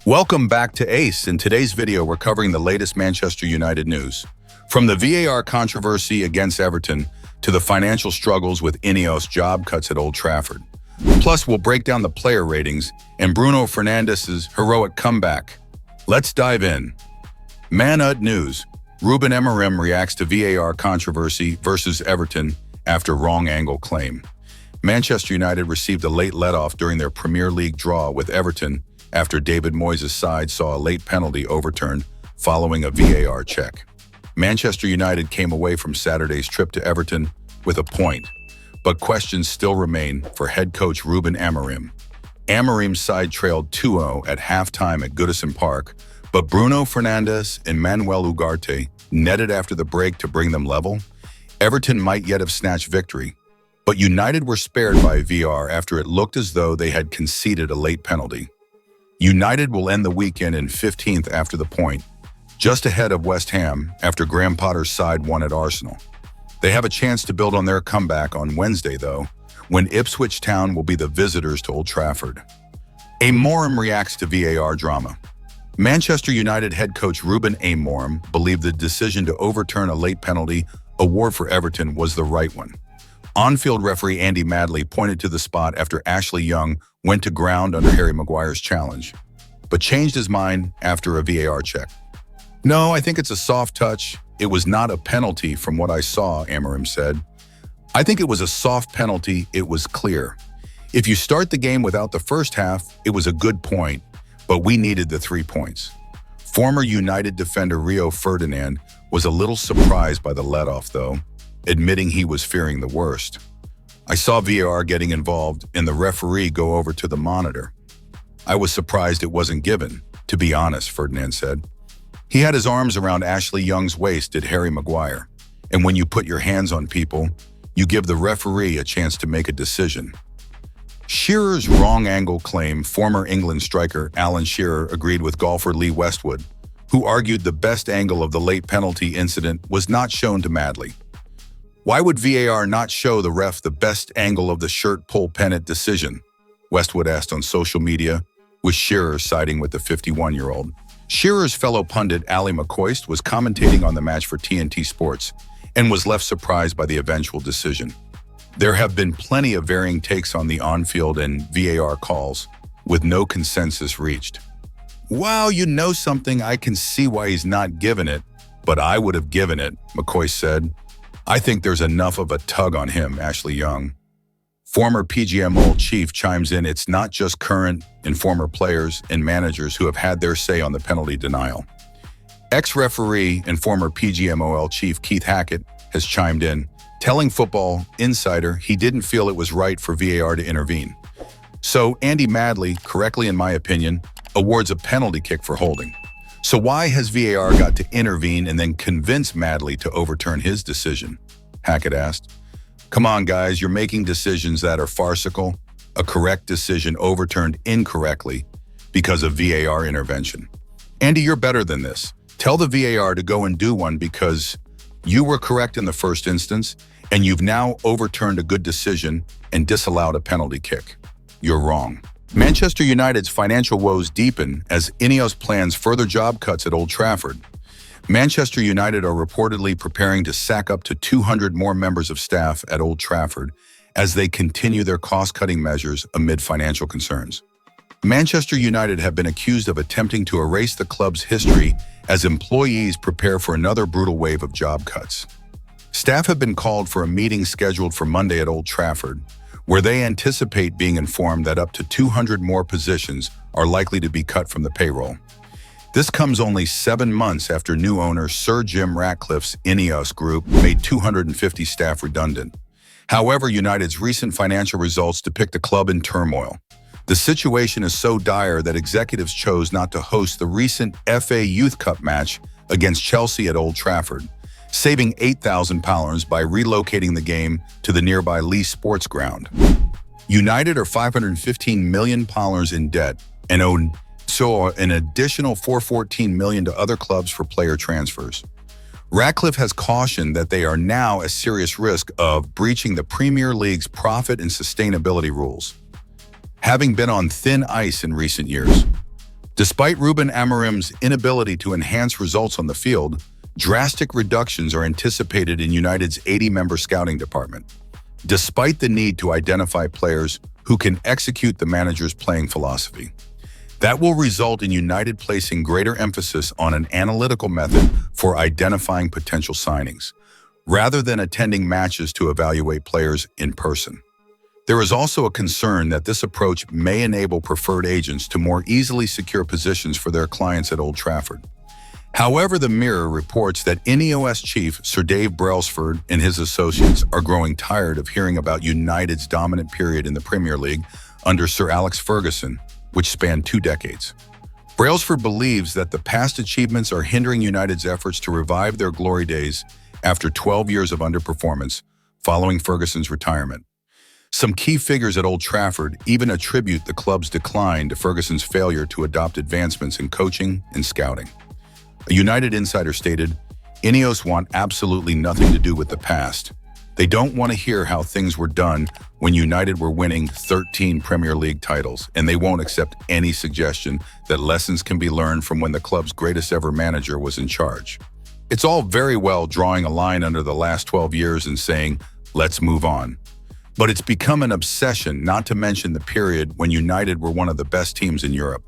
Welcome back to Ace. In today's video, we're covering the latest Manchester United news. From the VAR controversy against Everton to the financial struggles with Ineos job cuts at Old Trafford. Plus, we'll break down the player ratings and Bruno Fernandes' heroic comeback. Let's dive in. Man-Ut news. Ruben Amorim reacts to VAR controversy versus Everton after wrong angle claim. Manchester United received a late let-off during their Premier League draw with Everton after David Moyes' side saw a late penalty overturned following a VAR check. Manchester United came away from Saturday's trip to Everton with a point, but questions still remain for head coach Ruben Amorim. Amorim's side trailed 2-0 at halftime at Goodison Park, but Bruno Fernandes and Manuel Ugarte netted after the break to bring them level. Everton might yet have snatched victory, but United were spared by VAR after it looked as though they had conceded a late penalty. United will end the weekend in 15th after the point, just ahead of West Ham after Graham Potter's side won at Arsenal. They have a chance to build on their comeback on Wednesday, though, when Ipswich Town will be the visitors to Old Trafford. Amorim reacts to VAR drama. Manchester United head coach Ruben Amorim believed the decision to overturn a late penalty award for Everton was the right one. On-field referee Andy Madley pointed to the spot after Ashley Young went to ground under Harry Maguire's challenge, but changed his mind after a VAR check. "No, I think it's a soft touch. It was not a penalty from what I saw," Amorim said. "I think it was a soft penalty. It was clear. If you start the game without the first half, it was a good point, but we needed the 3 points." Former United defender Rio Ferdinand was a little surprised by the let-off, though, admitting he was fearing the worst. "I saw VAR getting involved and the referee go over to the monitor. I was surprised it wasn't given, to be honest," Ferdinand said. "He had his arms around Ashley Young's waist," did Harry Maguire. "And when you put your hands on people, you give the referee a chance to make a decision." Shearer's wrong angle claim. Former England striker Alan Shearer agreed with golfer Lee Westwood, who argued the best angle of the late penalty incident was not shown to Madley. "Why would VAR not show the ref the best angle of the shirt pull pennant decision?" Westwood asked on social media, with Shearer siding with the 51-year-old. Shearer's fellow pundit Ali McCoist was commentating on the match for TNT Sports and was left surprised by the eventual decision. There have been plenty of varying takes on the on-field and VAR calls, with no consensus reached. "Wow, you know something, I can see why he's not given it, but I would have given it," McCoy said. "I think there's enough of a tug on him," Ashley Young. Former PGMO chief chimes in, "It's not just current and former players and managers who have had their say on the penalty denial." Ex-referee and former PGMOL chief Keith Hackett has chimed in, telling Football Insider he didn't feel it was right for VAR to intervene. So Andy Madley, correctly in my opinion, awards a penalty kick for holding. So why has VAR got to intervene and then convince Madley to overturn his decision? Hackett asked. "Come on, guys, you're making decisions that are farcical. A correct decision overturned incorrectly because of VAR intervention. Andy, you're better than this. Tell the VAR to go and do one because you were correct in the first instance, and you've now overturned a good decision and disallowed a penalty kick. You're wrong." Manchester United's financial woes deepen as Ineos plans further job cuts at Old Trafford. Manchester United are reportedly preparing to sack up to 200 more members of staff at Old Trafford as they continue their cost-cutting measures amid financial concerns. Manchester United have been accused of attempting to erase the club's history as employees prepare for another brutal wave of job cuts. Staff have been called for a meeting scheduled for Monday at Old Trafford, where they anticipate being informed that up to 200 more positions are likely to be cut from the payroll. This comes only 7 months after new owner Sir Jim Ratcliffe's Ineos group made 250 staff redundant. However, United's recent financial results depict the club in turmoil. The situation is so dire that executives chose not to host the recent FA Youth Cup match against Chelsea at Old Trafford, saving £8,000 by relocating the game to the nearby Lee Sports Ground. United are £515 million in debt and owe an additional $414 million to other clubs for player transfers. Ratcliffe has cautioned that they are now at serious risk of breaching the Premier League's profit and sustainability rules, having been on thin ice in recent years. Despite Ruben Amorim's inability to enhance results on the field, drastic reductions are anticipated in United's 80-member scouting department, despite the need to identify players who can execute the manager's playing philosophy. That will result in United placing greater emphasis on an analytical method for identifying potential signings, rather than attending matches to evaluate players in person. There is also a concern that this approach may enable preferred agents to more easily secure positions for their clients at Old Trafford. However, the Mirror reports that Ineos chief Sir Dave Brailsford and his associates are growing tired of hearing about United's dominant period in the Premier League under Sir Alex Ferguson, which spanned 2 decades. Brailsford believes that the past achievements are hindering United's efforts to revive their glory days after 12 years of underperformance following Ferguson's retirement. Some key figures at Old Trafford even attribute the club's decline to Ferguson's failure to adopt advancements in coaching and scouting. A United insider stated, "Ineos want absolutely nothing to do with the past. They don't want to hear how things were done when United were winning 13 Premier League titles, and they won't accept any suggestion that lessons can be learned from when the club's greatest ever manager was in charge. It's all very well drawing a line under the last 12 years and saying, let's move on. But it's become an obsession not to mention the period when United were one of the best teams in Europe.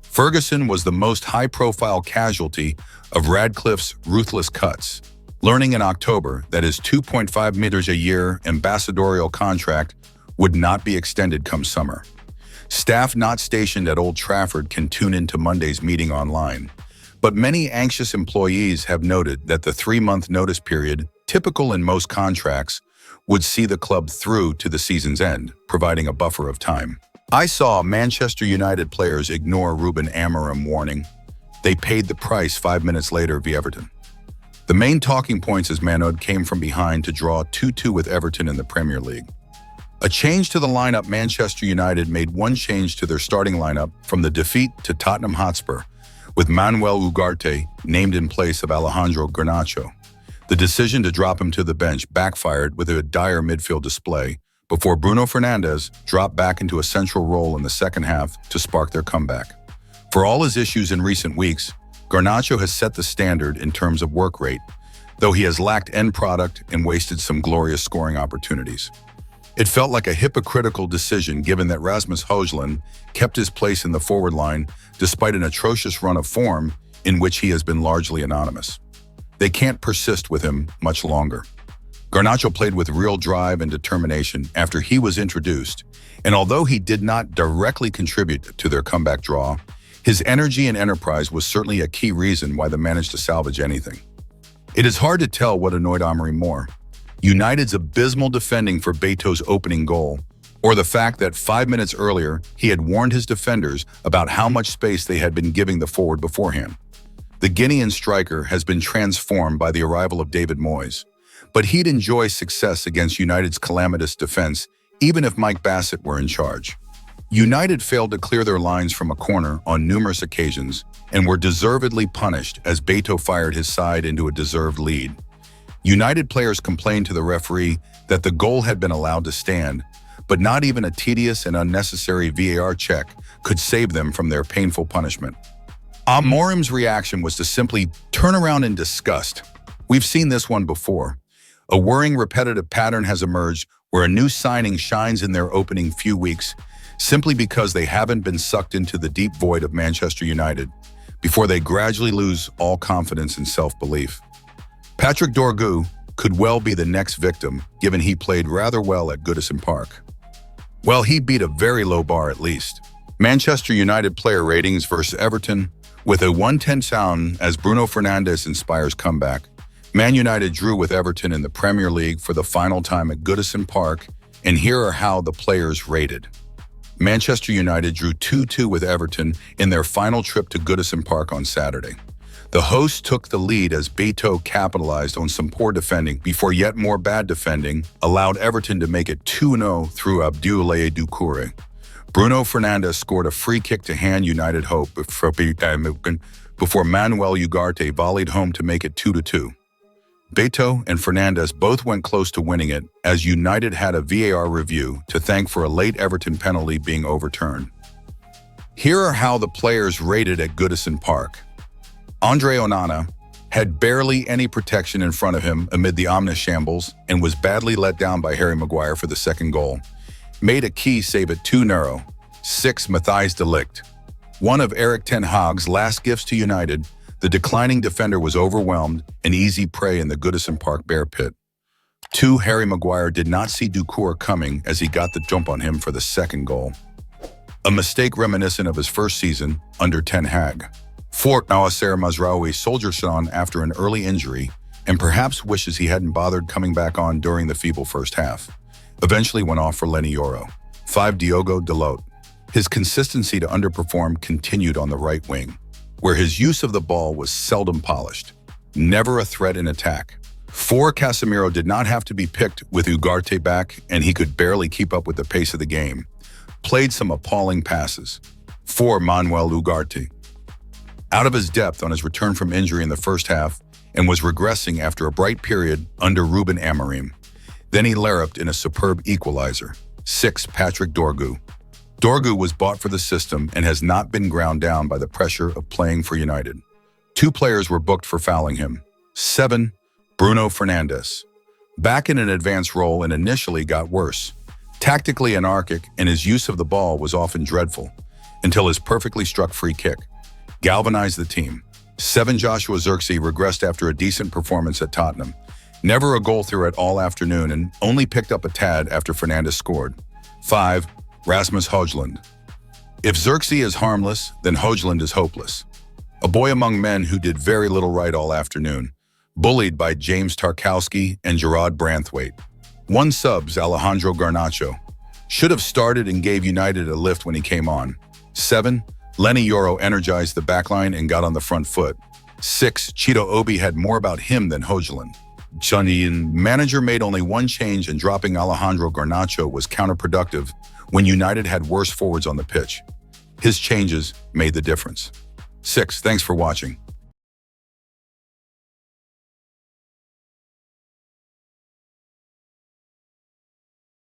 Ferguson was the most high-profile casualty of Radcliffe's ruthless cuts, learning in October that his 2.5 meters a year ambassadorial contract would not be extended come summer. Staff not stationed at Old Trafford can tune into Monday's meeting online, but many anxious employees have noted that the 3-month notice period, typical in most contracts, would see the club through to the season's end, providing a buffer of time. I saw Manchester United players ignore Ruben Amorim warning. They paid the price 5 minutes later via Everton. The main talking points as Manod came from behind to draw 2-2 with Everton in the Premier League. A change to the lineup. Manchester United made one change to their starting lineup from the defeat to Tottenham Hotspur, with Manuel Ugarte named in place of Alejandro Garnacho. The decision to drop him to the bench backfired with a dire midfield display before Bruno Fernandes dropped back into a central role in the second half to spark their comeback. For all his issues in recent weeks, Garnacho has set the standard in terms of work rate, though he has lacked end product and wasted some glorious scoring opportunities. It felt like a hypocritical decision given that Rasmus Højlund kept his place in the forward line despite an atrocious run of form in which he has been largely anonymous. They can't persist with him much longer. Garnacho played with real drive and determination after he was introduced, and although he did not directly contribute to their comeback draw, his energy and enterprise was certainly a key reason why they managed to salvage anything. It is hard to tell what annoyed Amorim more: United's abysmal defending for Beto's opening goal, or the fact that 5 minutes earlier he had warned his defenders about how much space they had been giving the forward beforehand. The Guinean striker has been transformed by the arrival of David Moyes, but he'd enjoy success against United's calamitous defense even if Mike Bassett were in charge. United failed to clear their lines from a corner on numerous occasions and were deservedly punished as Beto fired his side into a deserved lead. United players complained to the referee that the goal had been allowed to stand, but not even a tedious and unnecessary VAR check could save them from their painful punishment. Amorim's reaction was to simply turn around in disgust. We've seen this one before. A worrying repetitive pattern has emerged where a new signing shines in their opening few weeks simply because they haven't been sucked into the deep void of Manchester United before they gradually lose all confidence and self-belief. Patrick Dorgu could well be the next victim, given he played rather well at Goodison Park. Well, he beat a very low bar at least. Manchester United player ratings versus Everton, with a 110 sound as Bruno Fernandes inspires comeback. Man United drew with Everton in the Premier League for the final time at Goodison Park, and here are how the players rated. Manchester United drew 2-2 with Everton in their final trip to Goodison Park on Saturday. The hosts took the lead as Beto capitalized on some poor defending before yet more bad defending allowed Everton to make it 2-0 through Abdoulaye Doucouré. Bruno Fernandes scored a free kick to hand United hope before Manuel Ugarte volleyed home to make it 2-2. Beto and Fernandes both went close to winning it, as United had a VAR review to thank for a late Everton penalty being overturned. Here are how the players rated at Goodison Park. Andre Onana had barely any protection in front of him amid the ominous shambles and was badly let down by Harry Maguire for the second goal. Made a key save at 2-0. 6. Matthijs de Ligt. One of Erik ten Hag's last gifts to United, the declining defender was overwhelmed, an easy prey in the Goodison Park bear pit. 2. Harry Maguire did not see Doucouré coming as he got the jump on him for the second goal. A mistake reminiscent of his first season under Ten Hag. 4. Naouassir Mazraoui soldiers on after an early injury and perhaps wishes he hadn't bothered coming back on during the feeble first half. Eventually went off for Leny Yoro. 5. Diogo Dalot. His consistency to underperform continued on the right wing, where his use of the ball was seldom polished, never a threat in attack. 4. Casemiro did not have to be picked with Ugarte back, and he could barely keep up with the pace of the game. Played some appalling passes. 4. Manuel Ugarte. Out of his depth on his return from injury in the first half and was regressing after a bright period under Ruben Amorim. Then he larruped in a superb equalizer. 6. Patrick Dorgu. Dorgu was bought for the system and has not been ground down by the pressure of playing for United. 2 players were booked for fouling him. 7. Bruno Fernandes. Back in an advanced role and initially got worse. Tactically anarchic, and his use of the ball was often dreadful, until his perfectly struck free kick galvanized the team. 7. Joshua Zirkzee regressed after a decent performance at Tottenham. Never a goal threat all afternoon and only picked up a tad after Fernandes scored. 5. Rasmus Højlund. If Zirkzee is harmless, then Højlund is hopeless. A boy among men who did very little right all afternoon, bullied by James Tarkowski and Gerard Branthwaite. 1. Subs Alejandro Garnacho. Should have started and gave United a lift when he came on. 7. Leny Yoro energized the backline and got on the front foot. 6. Cheeto Obi had more about him than Højlund. Chilean manager made only one change, and dropping Alejandro Garnacho was counterproductive when United had worse forwards on the pitch. His changes made the difference. 6. Thanks for watching.